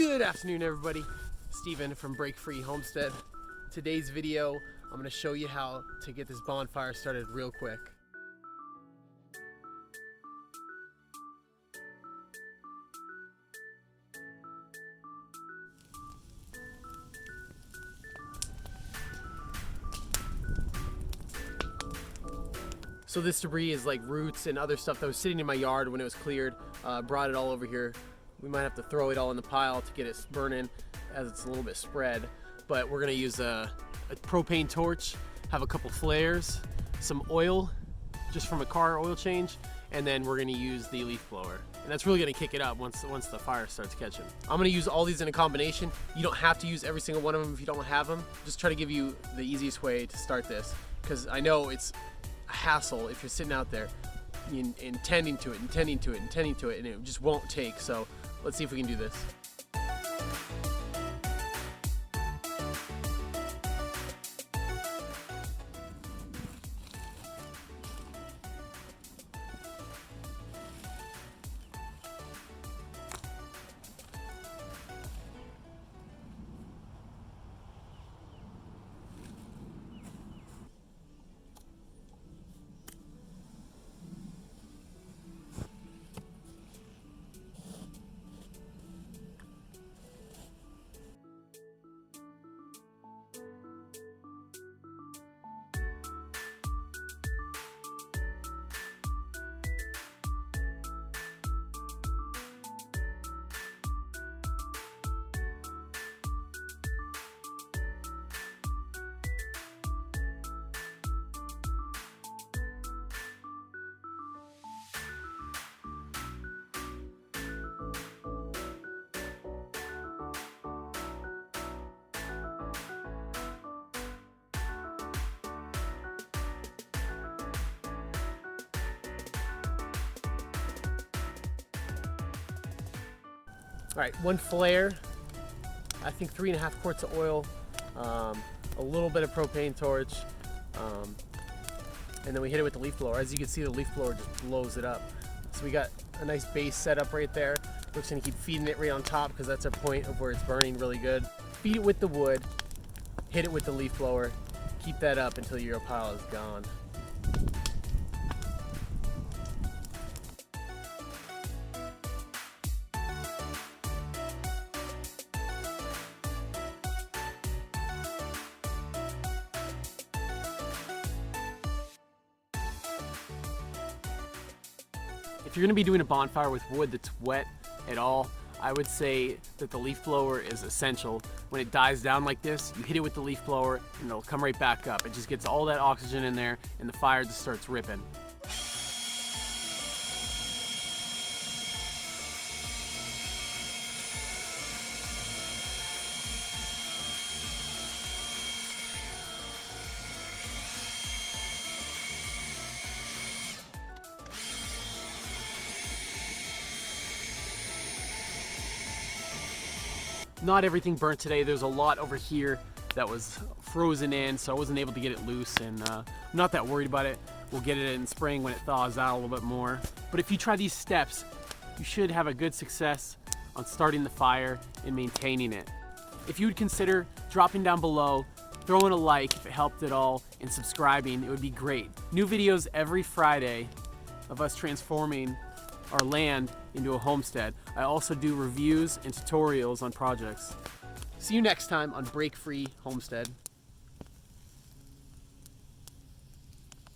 Good afternoon, everybody. Steven from Break Free Homestead. Today's video, I'm going to show you how to get this bonfire started real quick. So this debris is like roots and other stuff that was sitting in my yard when it was cleared. Brought it all over here. We might have to throw it all in the pile to get it burning as it's a little bit spread. But we're gonna use a propane torch, have a couple flares, some oil, just from a car oil change, and then we're gonna use the leaf blower. And that's really gonna kick it up once the fire starts catching. I'm gonna use all these in a combination. You don't have to use every single one of them if you don't have them. Just try to give you the easiest way to start this, because I know it's a hassle if you're sitting out there intending to it, and it just won't take. So let's see if we can do this. All right, one flare, I think 3.5 quarts of oil, a little bit of propane torch, and then we hit it with the leaf blower. As you can see, the leaf blower just blows it up. So we got a nice base set up right there. We're just gonna keep feeding it right on top because that's a point of where it's burning really good. Feed it with the wood, hit it with the leaf blower, keep that up until your pile is gone. If you're gonna be doing a bonfire with wood that's wet at all, I would say that the leaf blower is essential. When it dies down like this, you hit it with the leaf blower and it'll come right back up. It just gets all that oxygen in there and the fire just starts ripping. Not everything burnt today. There's a lot over here that was frozen in, so I wasn't able to get it loose, and I'm not that worried about it. We'll get it in spring when it thaws out a little bit more. But if you try these steps, you should have a good success on starting the fire and maintaining it. If you would consider dropping down below, throwing a like if it helped at all, and subscribing, it would be great. New videos every Friday of us transforming our land into a homestead. I also do reviews and tutorials on projects. See you next time on Break Free Homestead.